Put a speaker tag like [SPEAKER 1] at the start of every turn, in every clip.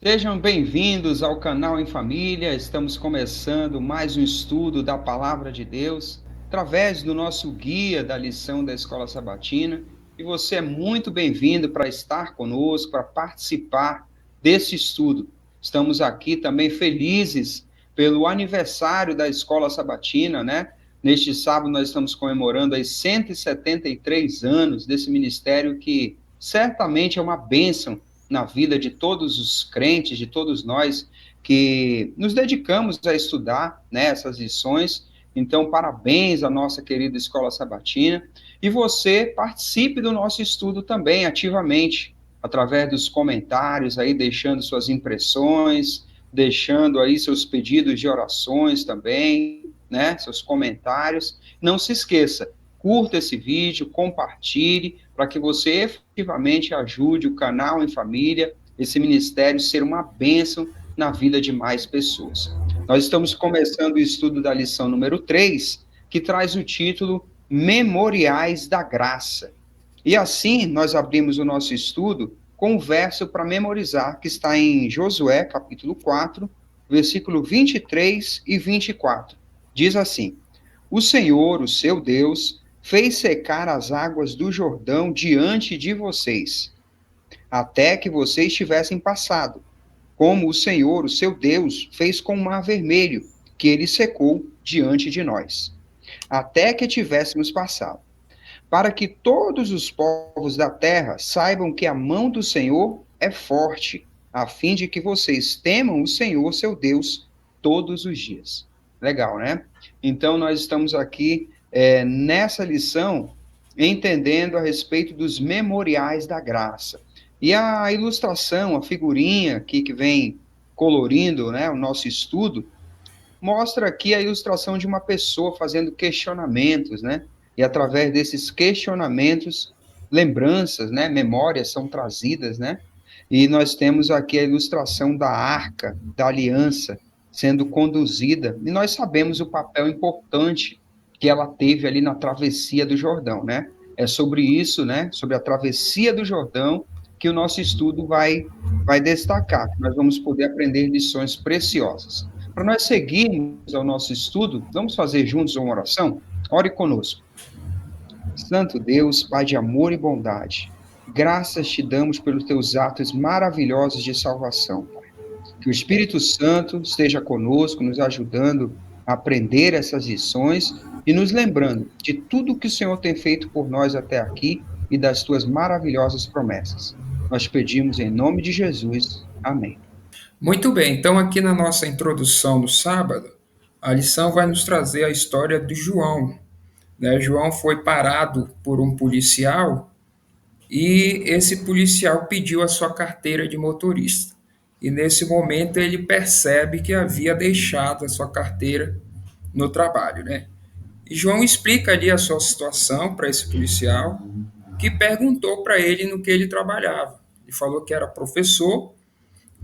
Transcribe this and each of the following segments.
[SPEAKER 1] Sejam bem-vindos ao canal Em Família. Estamos começando mais um estudo da Palavra de Deus através do nosso guia da lição da Escola Sabatina. E você é muito bem-vindo para estar conosco, para participar desse estudo. Estamos aqui também felizes pelo aniversário da Escola Sabatina, né? Neste sábado nós estamos comemorando aí 173 anos desse ministério que certamente é uma bênção na vida de todos os crentes, de todos nós que nos dedicamos a estudar, né, essas lições. Então, parabéns à nossa querida Escola Sabatina. E você participe do nosso estudo também ativamente, através dos comentários aí, deixando suas impressões, deixando aí seus pedidos de orações também, né, seus comentários. Não se esqueça, curta esse vídeo, compartilhe, para que você efetivamente ajude o canal Em Família, esse ministério ser uma bênção na vida de mais pessoas. Nós estamos começando o estudo da lição número 3, que traz o título Memoriais da Graça. E assim, nós abrimos o nosso estudo com um verso para memorizar, que está em Josué, capítulo 4, versículo 23 e 24. Diz assim: O Senhor, o seu Deus, fez secar as águas do Jordão diante de vocês, até que vocês tivessem passado, como o Senhor, o seu Deus, fez com o Mar Vermelho, que ele secou diante de nós, até que tivéssemos passado, para que todos os povos da terra saibam que a mão do Senhor é forte, a fim de que vocês temam o Senhor, seu Deus, todos os dias. Legal, né? Então, nós estamos aqui nessa lição entendendo a respeito dos memoriais da graça. E a ilustração, a figurinha aqui que vem colorindo, né, o nosso estudo, mostra aqui a ilustração de uma pessoa fazendo questionamentos, né? E através desses questionamentos, lembranças, né, memórias são trazidas, né? E nós temos aqui a ilustração da arca, da aliança, sendo conduzida, e nós sabemos o papel importante que ela teve ali na travessia do Jordão, né? É sobre isso, né, sobre a travessia do Jordão, que o nosso estudo vai destacar, que nós vamos poder aprender lições preciosas. Para nós seguirmos ao nosso estudo, vamos fazer juntos uma oração? Ore conosco. Santo Deus, Pai de amor e bondade, graças te damos pelos teus atos maravilhosos de salvação, Pai. Que o Espírito Santo esteja conosco, nos ajudando a aprender essas lições e nos lembrando de tudo que o Senhor tem feito por nós até aqui e das tuas maravilhosas promessas. Nós pedimos em nome de Jesus. Amém.
[SPEAKER 2] Muito bem, então aqui na nossa introdução do sábado, a lição vai nos trazer a história de João. Né? João foi parado por um policial e esse policial pediu a sua carteira de motorista. E nesse momento ele percebe que havia deixado a sua carteira no trabalho. Né? E João explica ali a sua situação para esse policial, que perguntou para ele no que ele trabalhava. Ele falou que era professor,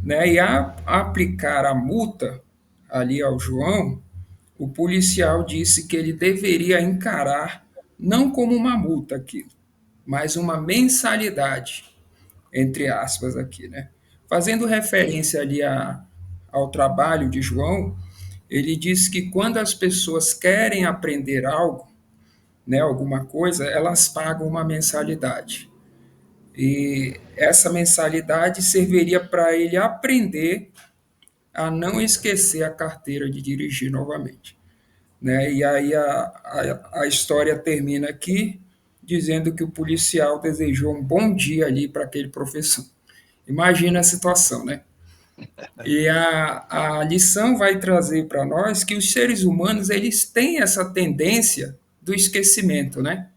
[SPEAKER 2] né? E a aplicar a multa ali ao João, o policial disse que ele deveria encarar não como uma multa aquilo, mas uma mensalidade, entre aspas aqui, né? Fazendo referência ali ao trabalho de João, ele disse que quando as pessoas querem aprender algo, né, alguma coisa, elas pagam uma mensalidade. E essa mensalidade serviria para ele aprender a não esquecer a carteira de dirigir novamente. Né? E aí a história termina aqui dizendo que o policial desejou um bom dia ali para aquele professor. Imagina a situação, né? E a lição vai trazer para nós que os seres humanos eles têm essa tendência do esquecimento, né?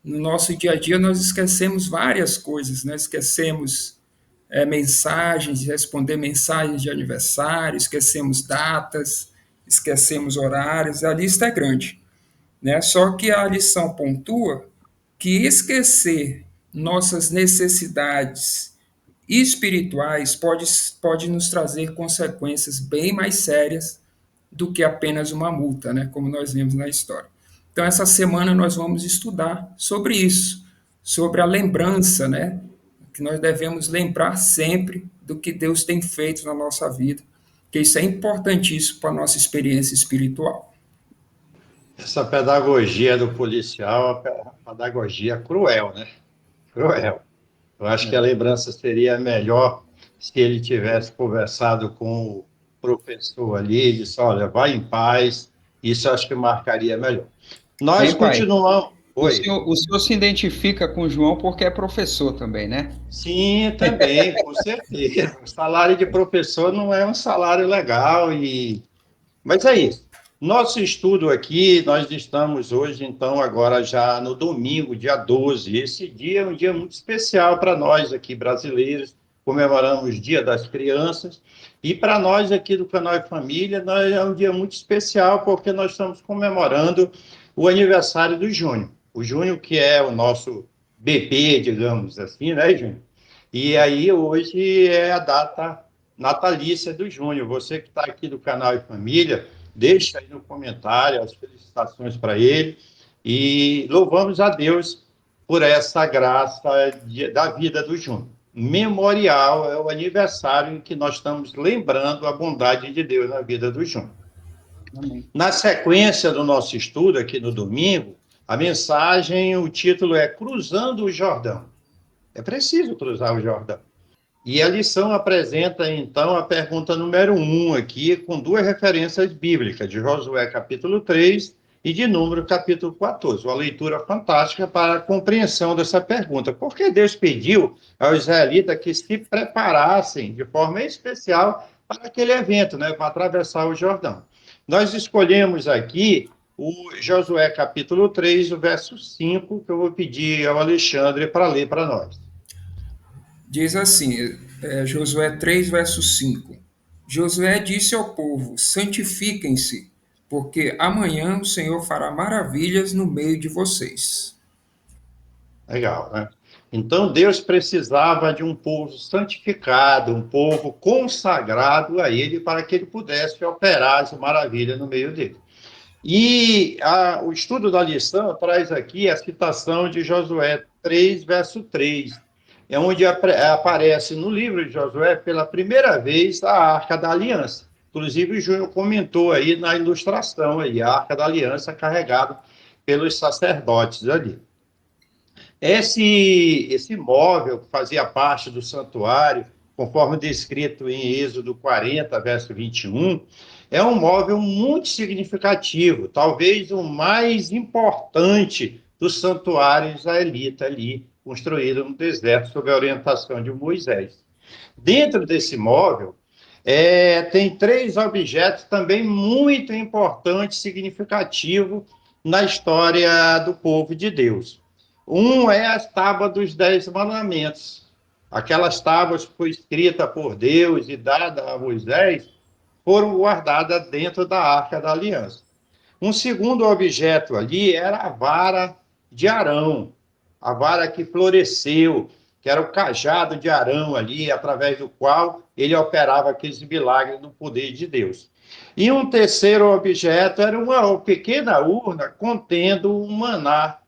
[SPEAKER 2] No nosso dia a dia nós esquecemos várias coisas, né? Esquecemos mensagens, responder mensagens de aniversário, esquecemos datas, esquecemos horários, a lista é grande. Né? Só que a lição pontua que esquecer nossas necessidades espirituais pode nos trazer consequências bem mais sérias do que apenas uma multa, né, como nós vimos na história. Então, essa semana nós vamos estudar sobre isso, sobre a lembrança, né, que nós devemos lembrar sempre do que Deus tem feito na nossa vida, que isso é importantíssimo para a nossa experiência espiritual.
[SPEAKER 3] Essa pedagogia do policial é uma pedagogia cruel, né? Cruel. Eu acho que a
[SPEAKER 1] É.
[SPEAKER 3] lembrança seria melhor se ele tivesse conversado com o professor ali e disse, olha, vai em paz. Isso eu acho que marcaria melhor. Nós
[SPEAKER 1] Hein, pai?
[SPEAKER 3] continuamos.
[SPEAKER 1] O
[SPEAKER 3] Oi.
[SPEAKER 1] senhor, o senhor se identifica com o João porque é professor também, né?
[SPEAKER 3] Sim, também, com certeza. O salário de professor não é um salário legal mas é isso. Nosso estudo aqui, nós estamos hoje, então, agora já no domingo, dia 12. Esse dia é um dia muito especial para nós aqui brasileiros, comemoramos o Dia das Crianças. E para nós aqui do Canal Família, é um dia muito especial porque nós estamos comemorando o aniversário do Júnior. O Júnior, que é o nosso bebê, digamos assim, né, Júnior? E aí, hoje é a data natalícia do Júnior. Você que está aqui do Canal e Família, deixa aí no comentário as felicitações para ele e louvamos a Deus por essa graça da vida do Júnior. Memorial é o aniversário em que nós estamos lembrando a bondade de Deus na vida do Júnior.
[SPEAKER 1] Amém.
[SPEAKER 3] Na sequência do nosso estudo aqui no domingo, a mensagem, o título é Cruzando o Jordão. É preciso cruzar o Jordão. E a lição apresenta, então, a pergunta número 1 aqui, com duas referências bíblicas, de Josué capítulo 3 e de Número capítulo 14. Uma leitura fantástica para a compreensão dessa pergunta. Por que Deus pediu aos israelitas que se preparassem de forma especial para aquele evento, né, para atravessar o Jordão? Nós escolhemos aqui o Josué capítulo 3, o verso 5, que eu vou pedir ao Alexandre para ler para nós.
[SPEAKER 2] Diz assim, Josué 3, verso 5. Josué disse ao povo: santifiquem-se, porque amanhã o Senhor fará maravilhas no meio de vocês.
[SPEAKER 3] Legal, né? Então Deus precisava de um povo santificado, um povo consagrado a Ele para que Ele pudesse operar as maravilhas no meio dele. E o estudo da lição traz aqui a citação de Josué 3, verso 3, é onde aparece no livro de Josué pela primeira vez a Arca da Aliança. Inclusive o Júnior comentou aí na ilustração aí, a Arca da Aliança carregada pelos sacerdotes ali. Esse móvel que fazia parte do santuário, conforme descrito em Êxodo 40, verso 21, é um móvel muito significativo, talvez o mais importante do santuário israelita ali, construído no deserto sob a orientação de Moisés. Dentro desse móvel, tem três objetos também muito importantes, significativos na história do povo de Deus. Um é as tábuas dos 10 mandamentos. Aquelas tábuas que foi escrita por Deus e dada a Moisés, foram guardadas dentro da Arca da Aliança. Um segundo objeto ali era a vara de Arão, a vara que floresceu, que era o cajado de Arão ali, através do qual ele operava aqueles milagres do poder de Deus. E um terceiro objeto era uma pequena urna contendo um maná,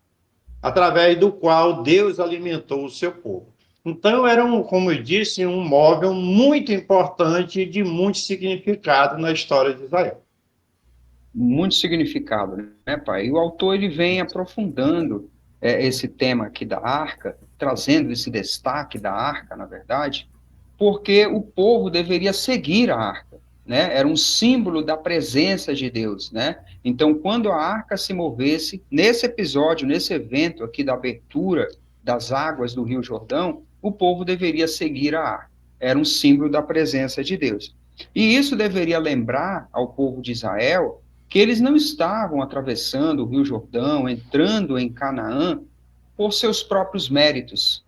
[SPEAKER 3] através do qual Deus alimentou o seu povo. Então, era, como eu disse, um móvel muito importante e de muito significado na história de Israel.
[SPEAKER 1] Muito significado, né, pai? E o autor ele vem aprofundando esse tema aqui da arca, trazendo esse destaque da arca, na verdade, porque o povo deveria seguir a arca, né? Era um símbolo da presença de Deus, né? Então, quando a arca se movesse, nesse episódio, nesse evento aqui da abertura das águas do Rio Jordão, o povo deveria seguir a arca. Era um símbolo da presença de Deus. E isso deveria lembrar ao povo de Israel que eles não estavam atravessando o Rio Jordão, entrando em Canaã por seus próprios méritos,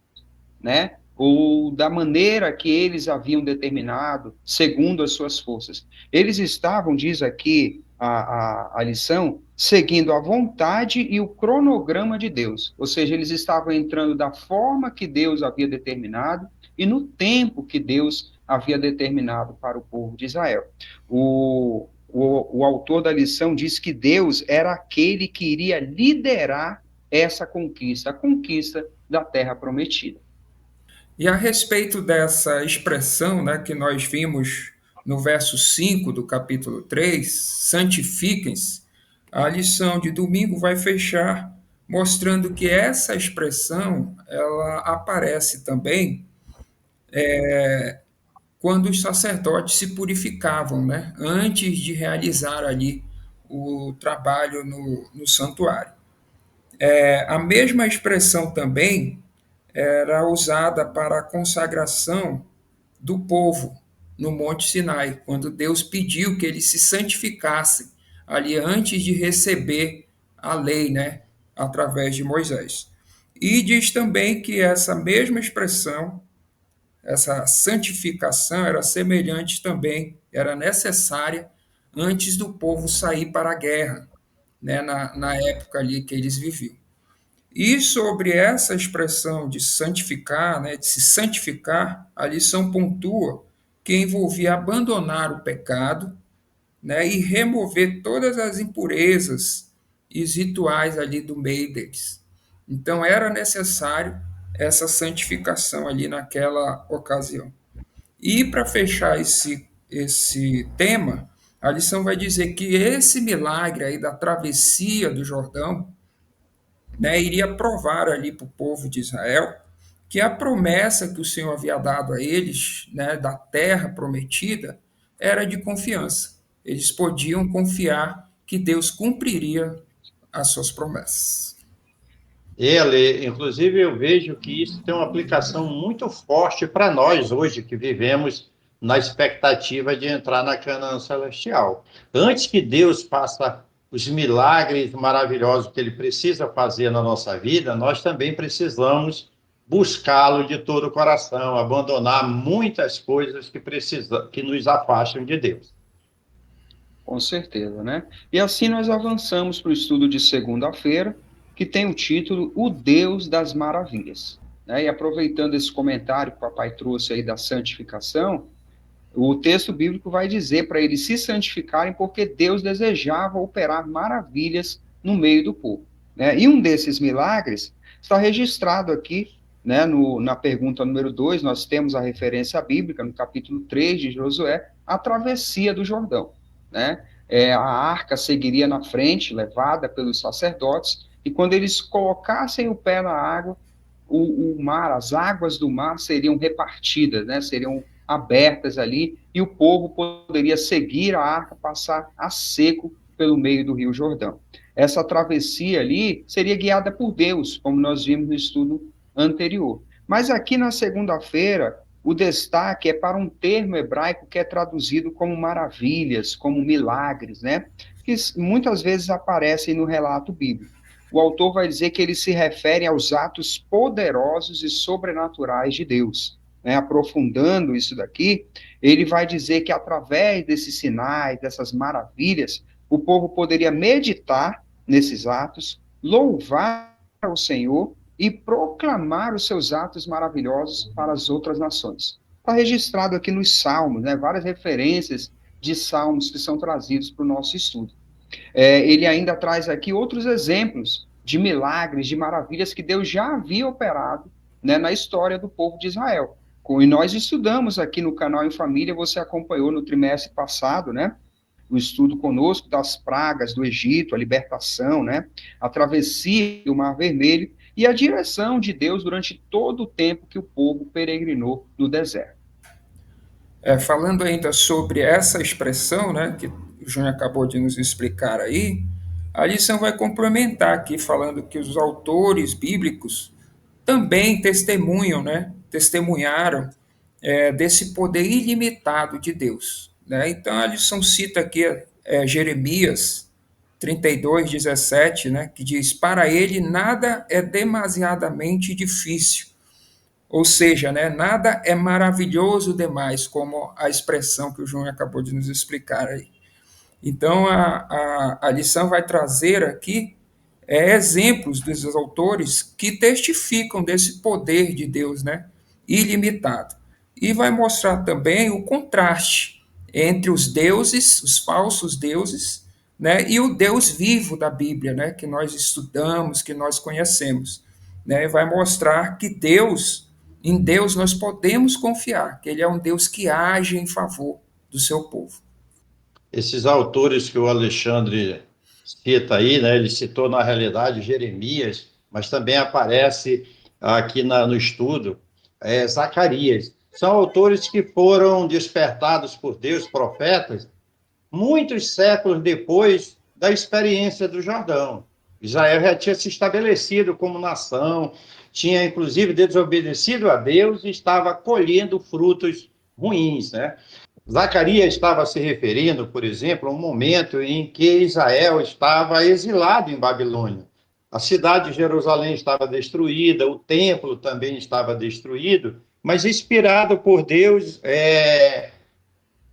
[SPEAKER 1] né? Ou da maneira que eles haviam determinado, segundo as suas forças. Eles estavam, diz aqui a lição, seguindo a vontade e o cronograma de Deus. Ou seja, eles estavam entrando da forma que Deus havia determinado e no tempo que Deus havia determinado para o povo de Israel. o autor da lição diz que Deus era aquele que iria liderar essa conquista, a conquista da terra prometida.
[SPEAKER 2] E a respeito dessa expressão, né, que nós vimos no verso 5 do capítulo 3, santifiquem-se, a lição de domingo vai fechar mostrando que essa expressão ela aparece também quando os sacerdotes se purificavam, né, antes de realizar ali o trabalho no santuário. A mesma expressão também era usada para a consagração do povo no Monte Sinai, quando Deus pediu que eles se santificassem ali antes de receber a lei, né, através de Moisés. E diz também que essa mesma expressão, essa santificação, era semelhante também, era necessária antes do povo sair para a guerra, né, na época ali que eles viviam. E sobre essa expressão de santificar, né, de se santificar, a lição pontua que envolvia abandonar o pecado, né, e remover todas as impurezas e os rituais ali do meio deles. Então era necessário essa santificação ali naquela ocasião. E para fechar esse tema, a lição vai dizer que esse milagre aí da travessia do Jordão, né, iria provar ali para o povo de Israel que a promessa que o Senhor havia dado a eles, né, da terra prometida, era de confiança. Eles podiam confiar que Deus cumpriria as suas promessas.
[SPEAKER 3] Ele, inclusive, eu vejo que isso tem uma aplicação muito forte para nós hoje, que vivemos na expectativa de entrar na Canaã Celestial. Antes que Deus faça os milagres maravilhosos que Ele precisa fazer na nossa vida, nós também precisamos buscá-lo de todo o coração, abandonar muitas coisas que nos afastam de Deus.
[SPEAKER 1] Com certeza, né? E assim nós avançamos para o estudo de segunda-feira, que tem o título O Deus das Maravilhas. Né? E aproveitando esse comentário que o papai trouxe aí da santificação, o texto bíblico vai dizer para eles se santificarem porque Deus desejava operar maravilhas no meio do povo. Né? E um desses milagres está registrado aqui, né, na pergunta número 2, nós temos a referência bíblica, no capítulo 3 de Josué, a travessia do Jordão. Né? A arca seguiria na frente, levada pelos sacerdotes, e quando eles colocassem o pé na água, o mar, as águas do mar seriam repartidas, né? Seriam abertas ali, e o povo poderia seguir a arca, passar a seco pelo meio do Rio Jordão. Essa travessia ali seria guiada por Deus, como nós vimos no estudo anterior. Mas aqui na segunda-feira, o destaque é para um termo hebraico que é traduzido como maravilhas, como milagres, né? Que muitas vezes aparecem no relato bíblico. O autor vai dizer que ele se refere aos atos poderosos e sobrenaturais de Deus. Né? Aprofundando isso daqui, ele vai dizer que através desses sinais, dessas maravilhas, o povo poderia meditar nesses atos, louvar o Senhor e proclamar os seus atos maravilhosos para as outras nações. Está registrado aqui nos Salmos, né? Várias referências de Salmos que são trazidos para o nosso estudo. Ele ainda traz aqui outros exemplos de milagres, de maravilhas que Deus já havia operado, né, na história do povo de Israel. E nós estudamos aqui no canal Em Família, você acompanhou no trimestre passado, né, o estudo conosco das pragas do Egito, a libertação, né, a travessia do Mar Vermelho e a direção de Deus durante todo o tempo que o povo peregrinou no deserto.
[SPEAKER 2] Falando ainda sobre essa expressão, né, que o Júnior acabou de nos explicar aí, a lição vai complementar aqui, falando que os autores bíblicos também testemunham, né, testemunharam desse poder ilimitado de Deus. Né? Então a lição cita aqui Jeremias 32:17, né, que diz: para ele nada é demasiadamente difícil. Ou seja, né, nada é maravilhoso demais, como a expressão que o João acabou de nos explicar aí. Então, a lição vai trazer aqui exemplos dos autores que testificam desse poder de Deus, né, ilimitado. E vai mostrar também o contraste entre os deuses, os falsos deuses, né, e o Deus vivo da Bíblia, né, que nós estudamos, que nós conhecemos, né, vai mostrar que em Deus nós podemos confiar, que Ele é um Deus que age em favor do seu povo.
[SPEAKER 3] Esses autores que o Alexandre cita aí, né, ele citou na realidade Jeremias, mas também aparece aqui no estudo Zacarias. São autores que foram despertados por Deus, profetas, muitos séculos depois da experiência do Jordão. Israel já tinha se estabelecido como nação, tinha inclusive desobedecido a Deus e estava colhendo frutos ruins, né? Zacarias estava se referindo, por exemplo, a um momento em que Israel estava exilado em Babilônia. A cidade de Jerusalém estava destruída, o templo também estava destruído, mas inspirado por Deus,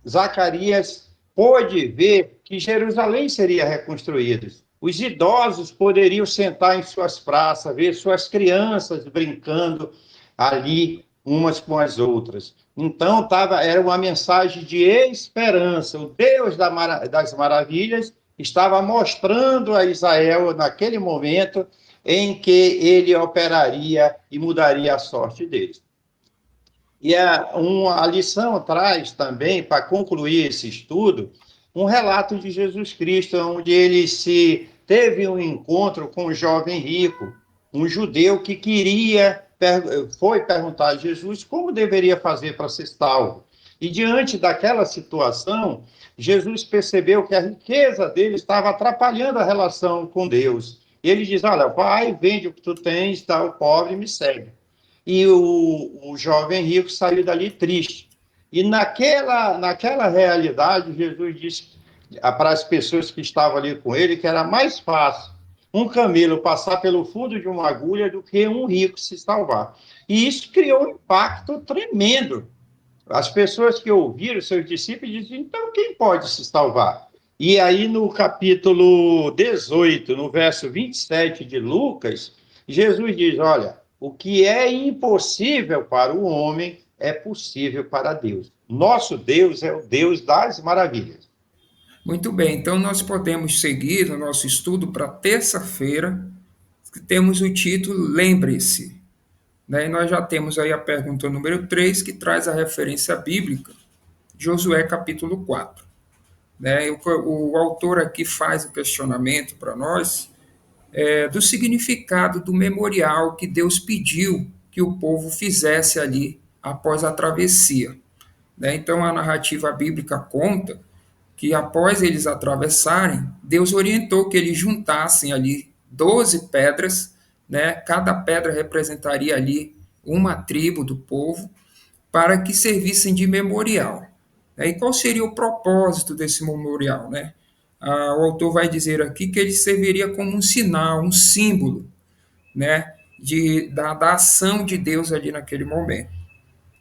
[SPEAKER 3] Zacarias pôde ver que Jerusalém seria reconstruída. Os idosos poderiam sentar em suas praças, ver suas crianças brincando ali umas com as outras. Então, era uma mensagem de esperança. O Deus das maravilhas estava mostrando a Israel, naquele momento, em que ele operaria e mudaria a sorte deles. E a lição traz também, para concluir esse estudo, um relato de Jesus Cristo, onde ele teve um encontro com um jovem rico, um judeu que foi perguntar a Jesus como deveria fazer para ser salvo. E diante daquela situação, Jesus percebeu que a riqueza dele estava atrapalhando a relação com Deus. E ele diz, olha, vai, vende o que tu tens, dá ao pobre e me segue. E o jovem rico saiu dali triste. E naquela realidade, Jesus disse para as pessoas que estavam ali com ele que era mais fácil um camelo passar pelo fundo de uma agulha do que um rico se salvar. E isso criou um impacto tremendo. As pessoas que ouviram, seus discípulos, diziam, então quem pode se salvar? E aí no capítulo 18, no verso 27 de Lucas, Jesus diz, olha, o que é impossível para o homem é possível para Deus. Nosso Deus é o Deus das maravilhas.
[SPEAKER 2] Muito bem, então nós podemos seguir no nosso estudo para terça-feira, que temos o título Lembre-se. Né? E nós já temos aí a pergunta número 3, que traz a referência bíblica, Josué capítulo 4. Né? O autor aqui faz o questionamento para nós do significado do memorial que Deus pediu que o povo fizesse ali após a travessia. Né? Então a narrativa bíblica conta que após eles atravessarem, Deus orientou que eles juntassem ali 12 pedras, né? Cada pedra representaria ali uma tribo do povo, para que servissem de memorial. E qual seria o propósito desse memorial, né? O autor vai dizer aqui que ele serviria como um sinal, um símbolo, né, da ação de Deus ali naquele momento.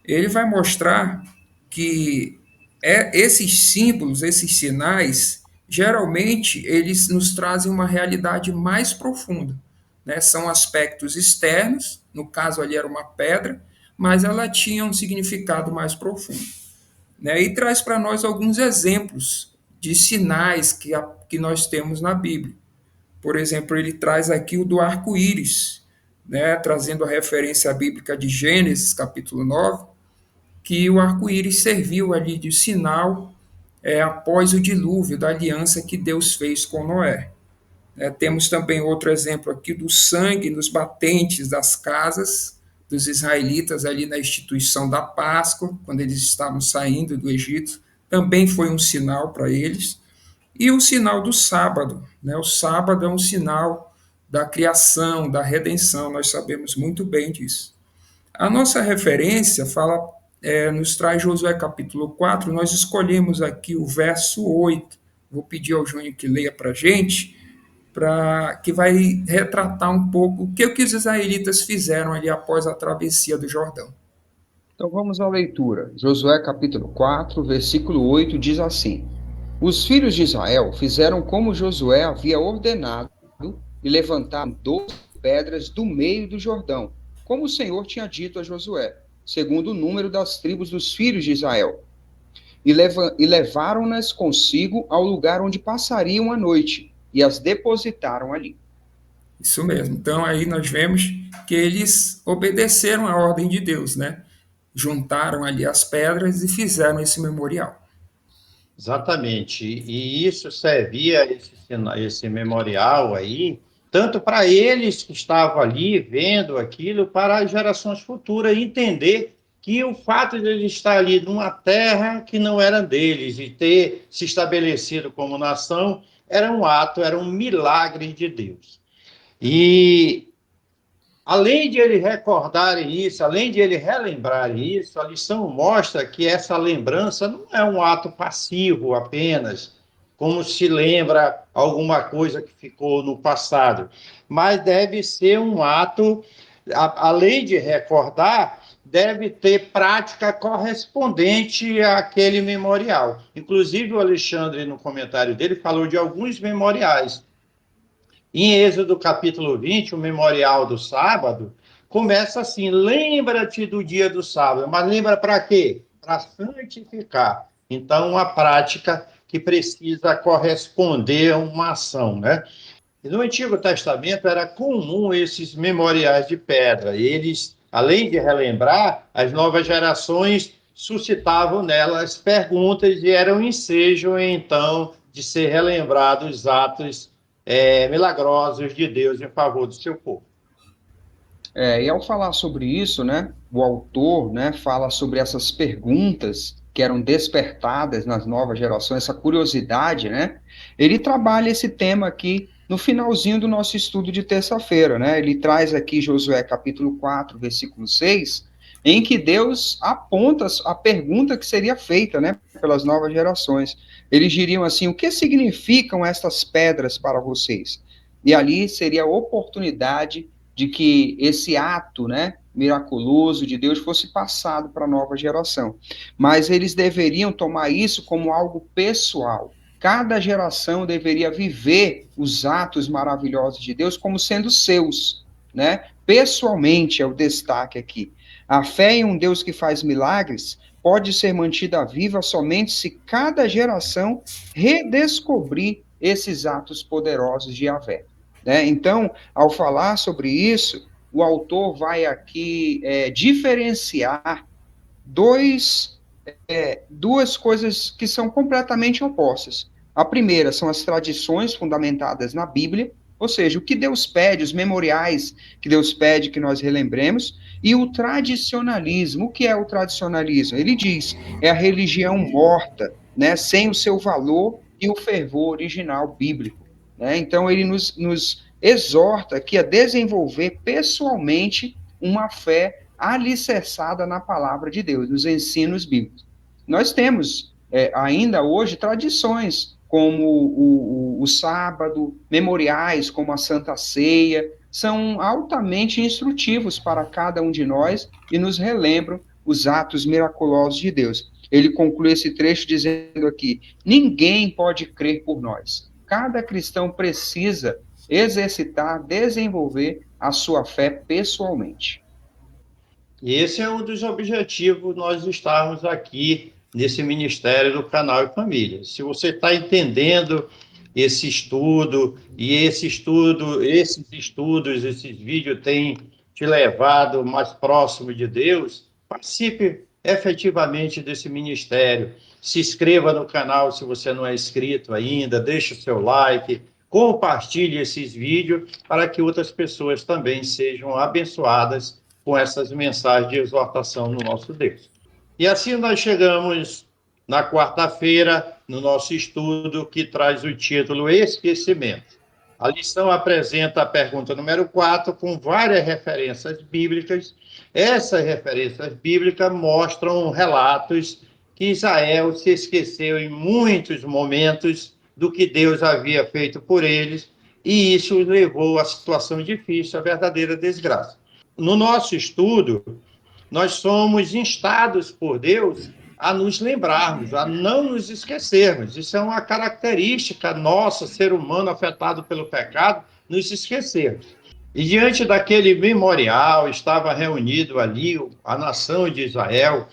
[SPEAKER 2] Ele vai mostrar que esses símbolos, esses sinais, geralmente eles nos trazem uma realidade mais profunda. Né? São aspectos externos, no caso ali era uma pedra, mas ela tinha um significado mais profundo. Né? E traz para nós alguns exemplos de sinais que nós temos na Bíblia. Por exemplo, ele traz aqui o do arco-íris, né? Trazendo a referência bíblica de Gênesis, capítulo 9, que o arco-íris serviu ali de sinal após o dilúvio, da aliança que Deus fez com Noé. Temos também outro exemplo aqui do sangue nos batentes das casas dos israelitas ali na instituição da Páscoa, quando eles estavam saindo do Egito, também foi um sinal para eles. E o sinal do sábado, né? O sábado é um sinal da criação, da redenção, nós sabemos muito bem disso. A nossa referência nos traz Josué capítulo 4, nós escolhemos aqui o verso 8. Vou pedir ao Júnior que leia para a gente, que vai retratar um pouco o que os israelitas fizeram ali após a travessia do Jordão.
[SPEAKER 1] Então vamos à leitura. Josué capítulo 4, versículo 8 diz assim: Os filhos de Israel fizeram como Josué havia ordenado e levantaram 12 pedras do meio do Jordão, como o Senhor tinha dito a Josué, segundo o número das tribos dos filhos de Israel. e levaram-nas consigo ao lugar onde passariam a noite, e as depositaram ali.
[SPEAKER 2] Isso mesmo. Então aí nós vemos que eles obedeceram à ordem de Deus, né? Juntaram ali as pedras e fizeram esse memorial.
[SPEAKER 3] Exatamente. E isso servia, esse memorial aí, tanto para eles que estavam ali vendo aquilo, para as gerações futuras entender que o fato de eles estar ali numa terra que não era deles e ter se estabelecido como nação era um ato, era um milagre de Deus. E além de ele recordarem isso, além de ele relembrar isso, a lição mostra que essa lembrança não é um ato passivo apenas, como se lembra alguma coisa que ficou no passado, mas deve ser um ato, além de recordar, deve ter prática correspondente àquele memorial. Inclusive, o Alexandre, no comentário dele, falou de alguns memoriais. Em Êxodo capítulo 20, o memorial do sábado, começa assim: lembra-te do dia do sábado, mas lembra para quê? Para santificar. Então, uma prática que precisa corresponder a uma ação, né? E no Antigo Testamento era comum esses memoriais de pedra. Eles, além de relembrar, as novas gerações suscitavam nelas perguntas e eram ensejo, então, de ser relembrados os atos milagrosos de Deus em favor do seu povo.
[SPEAKER 1] E ao falar sobre isso, né, o autor, né, fala sobre essas perguntas que eram despertadas nas novas gerações, essa curiosidade, né? Ele trabalha esse tema aqui no finalzinho do nosso estudo de terça-feira, né? Ele traz aqui Josué capítulo 4, versículo 6, em que Deus aponta a pergunta que seria feita, né, pelas novas gerações. Eles diriam assim: o que significam estas pedras para vocês? E ali seria a oportunidade de que esse ato, né, miraculoso de Deus fosse passado para a nova geração. Mas eles deveriam tomar isso como algo pessoal. Cada geração deveria viver os atos maravilhosos de Deus como sendo seus, né? Pessoalmente é o destaque aqui. A fé em um Deus que faz milagres pode ser mantida viva somente se cada geração redescobrir esses atos poderosos de Yahvé. Né? Então, ao falar sobre isso, o autor vai aqui diferenciar duas coisas que são completamente opostas. A primeira são as tradições fundamentadas na Bíblia, ou seja, o que Deus pede, os memoriais que Deus pede que nós relembremos, e o tradicionalismo. O que é o tradicionalismo? Ele diz, é a religião morta, né, sem o seu valor e o fervor original bíblico. Né? Então, ele nos exorta aqui a desenvolver pessoalmente uma fé alicerçada na palavra de Deus, nos ensinos bíblicos. Nós temos ainda hoje tradições como o sábado, memoriais como a Santa Ceia, são altamente instrutivos para cada um de nós e nos relembram os atos miraculosos de Deus. Ele conclui esse trecho dizendo aqui: ninguém pode crer por nós. Cada cristão precisa exercitar, desenvolver a sua fé pessoalmente.
[SPEAKER 3] E esse é um dos objetivos nós estarmos aqui nesse Ministério do Canal e Família. Se você está entendendo esse estudo, e esses estudos, esses vídeos têm te levado mais próximo de Deus, participe efetivamente desse ministério. Se inscreva no canal se você não é inscrito ainda, deixe o seu like, compartilhe esses vídeos para que outras pessoas também sejam abençoadas com essas mensagens de exortação no nosso Deus. E assim nós chegamos na quarta-feira, no nosso estudo, que traz o título Esquecimento. A lição apresenta a pergunta número 4, com várias referências bíblicas. Essas referências bíblicas mostram relatos que Israel se esqueceu em muitos momentos do que Deus havia feito por eles, e isso levou à situação difícil, à verdadeira desgraça. No nosso estudo, nós somos instados por Deus a nos lembrarmos, a não nos esquecermos. Isso é uma característica nossa, ser humano afetado pelo pecado, nos esquecermos. E diante daquele memorial, estava reunido ali a nação de Israel,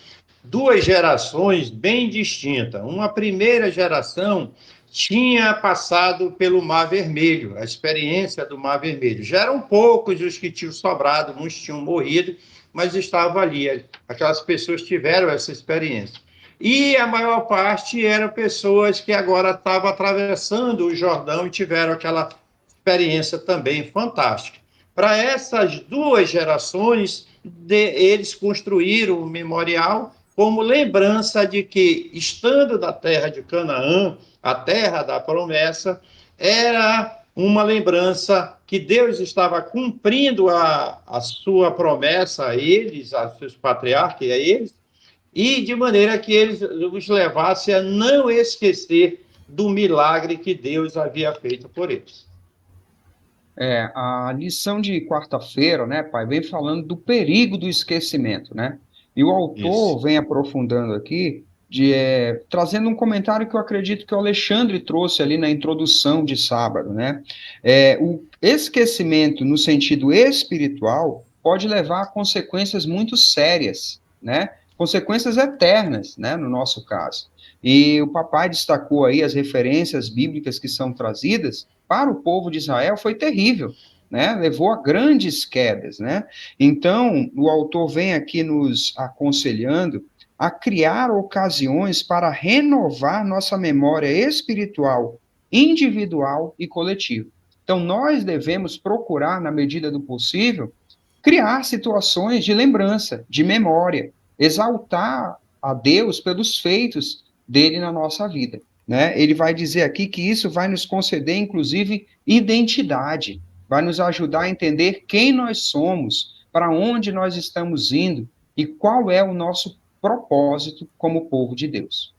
[SPEAKER 3] duas gerações bem distintas. Uma primeira geração tinha passado pelo Mar Vermelho, a experiência do Mar Vermelho. Já eram poucos os que tinham sobrado, uns tinham morrido, mas estavam ali. Aquelas pessoas tiveram essa experiência. E a maior parte eram pessoas que agora estavam atravessando o Jordão e tiveram aquela experiência também fantástica. Para essas duas gerações, eles construíram o memorial como lembrança de que, estando na terra de Canaã, a terra da promessa, era uma lembrança que Deus estava cumprindo a sua promessa a eles, a seus patriarcas, a eles, e de maneira que eles os levassem a não esquecer do milagre que Deus havia feito por eles.
[SPEAKER 1] A lição de quarta-feira, né, pai, vem falando do perigo do esquecimento, né? E o autor vem aprofundando aqui, trazendo um comentário que eu acredito que o Alexandre trouxe ali na introdução de sábado, né? O esquecimento no sentido espiritual pode levar a consequências muito sérias, né? Consequências eternas, né, no nosso caso. E o papai destacou aí as referências bíblicas que são trazidas para o povo de Israel, foi terrível, né? Levou a grandes quedas, né? Então, o autor vem aqui nos aconselhando a criar ocasiões para renovar nossa memória espiritual, individual e coletiva. Então, nós devemos procurar, na medida do possível, criar situações de lembrança, de memória, exaltar a Deus pelos feitos dele na nossa vida, né? Ele vai dizer aqui que isso vai nos conceder, inclusive, identidade, vai nos ajudar a entender quem nós somos, para onde nós estamos indo e qual é o nosso propósito como povo de Deus.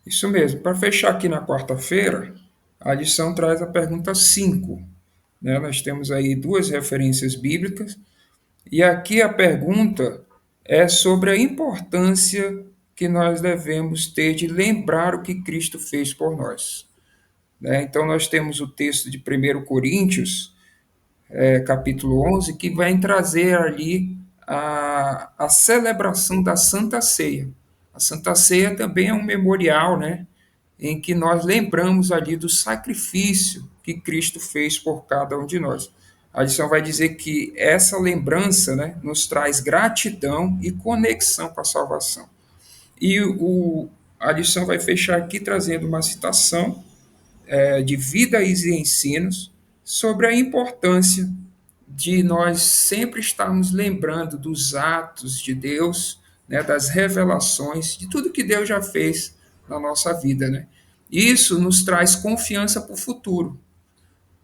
[SPEAKER 2] Isso mesmo. Para fechar aqui na quarta-feira, a lição traz a pergunta 5. Né? Nós temos aí duas referências bíblicas, e aqui a pergunta é sobre a importância que nós devemos ter de lembrar o que Cristo fez por nós. Né? Então, nós temos o texto de 1 Coríntios, capítulo 11, que vai trazer ali a celebração da Santa Ceia. A Santa Ceia também é um memorial, né, em que nós lembramos ali do sacrifício que Cristo fez por cada um de nós. A lição vai dizer que essa lembrança, né, nos traz gratidão e conexão com a salvação. E a lição vai fechar aqui trazendo uma citação de Vida e Ensinos sobre a importância de nós sempre estarmos lembrando dos atos de Deus, né, das revelações, de tudo que Deus já fez na nossa vida, né? Isso nos traz confiança para o futuro,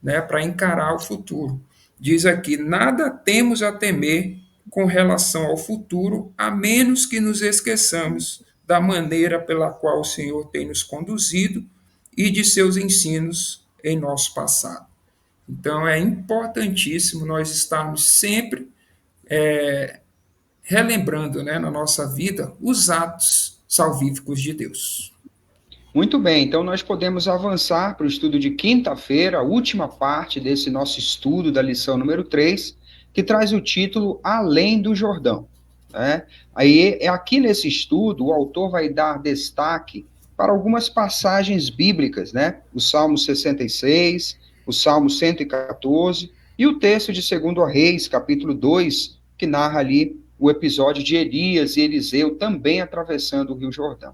[SPEAKER 2] né, para encarar o futuro. Diz aqui: nada temos a temer com relação ao futuro, a menos que nos esqueçamos da maneira pela qual o Senhor tem nos conduzido e de seus ensinos em nosso passado. Então, é importantíssimo nós estarmos sempre relembrando, né, na nossa vida os atos salvíficos de Deus.
[SPEAKER 1] Muito bem, então nós podemos avançar para o estudo de quinta-feira, a última parte desse nosso estudo da lição número 3, que traz o título Além do Jordão. Né? Aí, aqui nesse estudo, o autor vai dar destaque para algumas passagens bíblicas, né? O Salmo 66, o Salmo 114 e o texto de 2 Reis, capítulo 2, que narra ali o episódio de Elias e Eliseu também atravessando o Rio Jordão.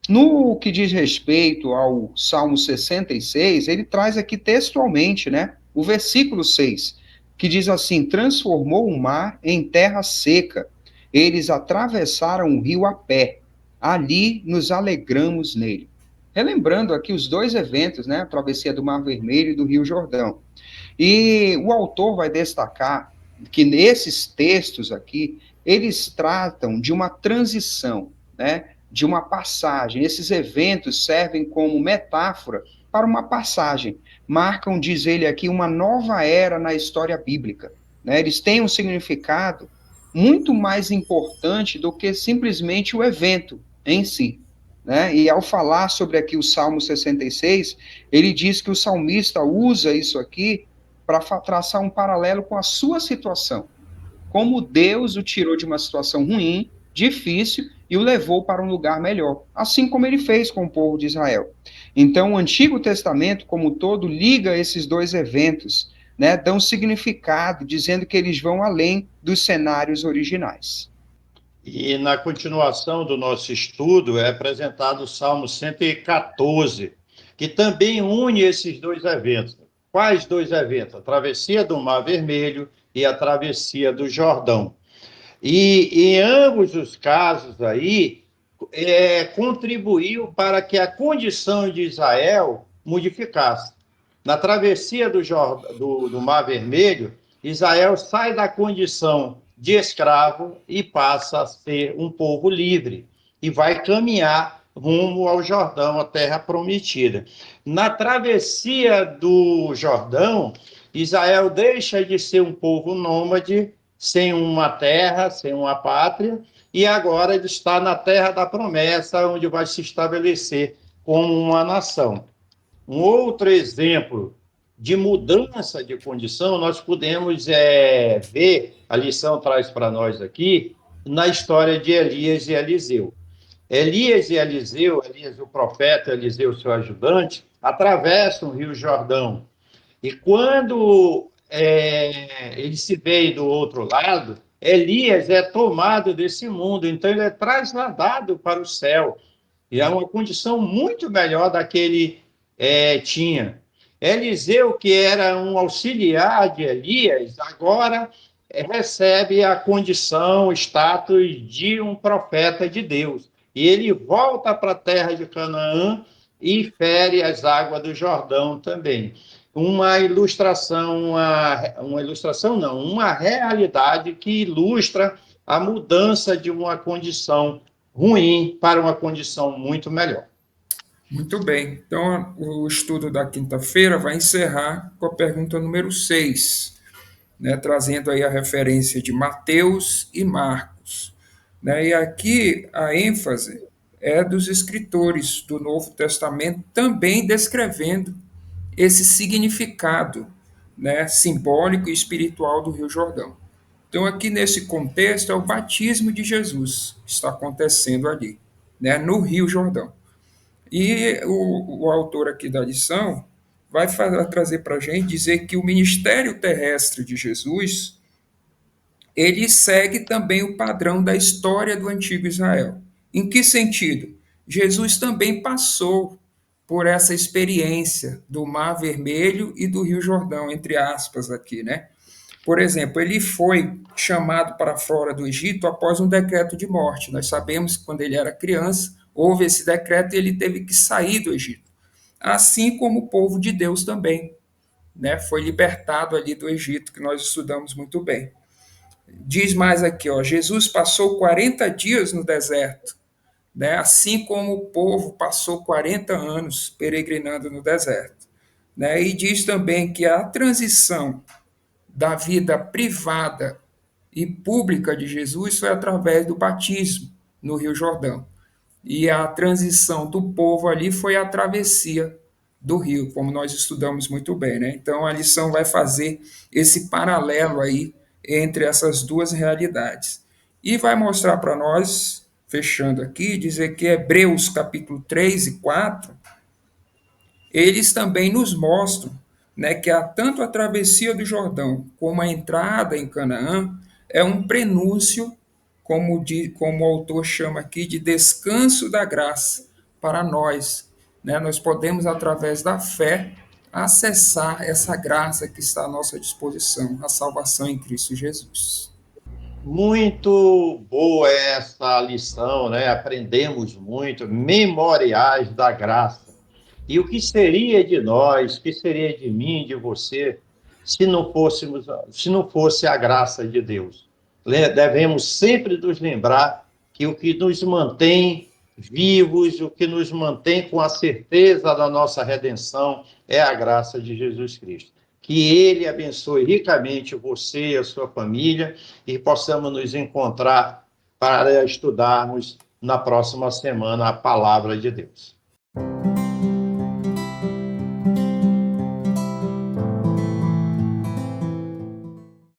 [SPEAKER 1] No que diz respeito ao Salmo 66, ele traz aqui textualmente, né, o versículo 6, que diz assim: transformou o mar em terra seca, eles atravessaram o rio a pé, ali nos alegramos nele. Relembrando aqui os dois eventos, né, a travessia do Mar Vermelho e do Rio Jordão. E o autor vai destacar que nesses textos aqui, eles tratam de uma transição, né, de uma passagem. Esses eventos servem como metáfora para uma passagem. Marcam, diz ele aqui, uma nova era na história bíblica. Né? Eles têm um significado muito mais importante do que simplesmente o evento em si. Né? E ao falar sobre aqui o Salmo 66, ele diz que o salmista usa isso aqui para traçar um paralelo com a sua situação. Como Deus o tirou de uma situação ruim, difícil e o levou para um lugar melhor, assim como ele fez com o povo de Israel. Então, o Antigo Testamento, como um todo, liga esses dois eventos, né, dão significado, dizendo que eles vão além dos cenários originais.
[SPEAKER 3] E na continuação do nosso estudo é apresentado o Salmo 114, que também une esses dois eventos. Quais dois eventos? A travessia do Mar Vermelho e a travessia do Jordão. E em ambos os casos aí, contribuiu para que a condição de Israel modificasse. Na travessia do Mar Vermelho, Israel sai da condição de escravo e passa a ser um povo livre e vai caminhar rumo ao Jordão, a terra prometida. Na travessia do Jordão, Israel deixa de ser um povo nômade, sem uma terra, sem uma pátria, e agora ele está na terra da promessa, onde vai se estabelecer como uma nação. Um outro exemplo de mudança de condição, nós podemos ver, a lição traz para nós aqui, na história de Elias e Eliseu. Elias e Eliseu, Elias o profeta, Eliseu seu ajudante, atravessam o Rio Jordão. E quando eles se veem do outro lado, Elias é tomado desse mundo, então ele é trasladado para o céu. E é uma condição muito melhor da que ele tinha. Eliseu, que era um auxiliar de Elias, agora recebe a condição, o status de um profeta de Deus. E ele volta para a terra de Canaã e fere as águas do Jordão também. Uma ilustração, uma ilustração não, uma realidade que ilustra a mudança de uma condição ruim para uma condição muito melhor.
[SPEAKER 2] Muito bem. Então, o estudo da quinta-feira vai encerrar com a pergunta número 6, né, trazendo aí a referência de Mateus e Marcos. Né, e aqui a ênfase é dos escritores do Novo Testamento também descrevendo esse significado, né, simbólico e espiritual do Rio Jordão. Então, aqui nesse contexto, é o batismo de Jesus que está acontecendo ali, né, no Rio Jordão. E o autor aqui da lição vai trazer para a gente dizer que o ministério terrestre de Jesus ele segue também o padrão da história do antigo Israel. Em que sentido? Jesus também passou por essa experiência do Mar Vermelho e do Rio Jordão, entre aspas aqui, né? Por exemplo, ele foi chamado para fora do Egito após um decreto de morte. Nós sabemos que quando ele era criança, houve esse decreto e ele teve que sair do Egito. Assim como o povo de Deus também, né? Foi libertado ali do Egito, que nós estudamos muito bem. Diz mais aqui, ó, Jesus passou 40 dias no deserto, né? Assim como o povo passou 40 anos peregrinando no deserto. Né? E diz também que a transição da vida privada e pública de Jesus foi através do batismo no Rio Jordão. E a transição do povo ali foi a travessia do rio, como nós estudamos muito bem, né? Então a lição vai fazer esse paralelo aí entre essas duas realidades. E vai mostrar para nós, fechando aqui, dizer que Hebreus capítulo 3 e 4, eles também nos mostram, né, que tanto a travessia do Jordão como a entrada em Canaã é um prenúncio, como o autor chama aqui, de descanso da graça para nós. Né? Nós podemos, através da fé, acessar essa graça que está à nossa disposição, a salvação em Cristo Jesus.
[SPEAKER 3] Muito boa essa lição, né? Aprendemos muito, memoriais da graça. E o que seria de nós, o que seria de mim, de você, se não fosse a graça de Deus? Devemos sempre nos lembrar que o que nos mantém vivos, o que nos mantém com a certeza da nossa redenção é a graça de Jesus Cristo. Que Ele abençoe ricamente você e a sua família e possamos nos encontrar para estudarmos na próxima semana a palavra de Deus.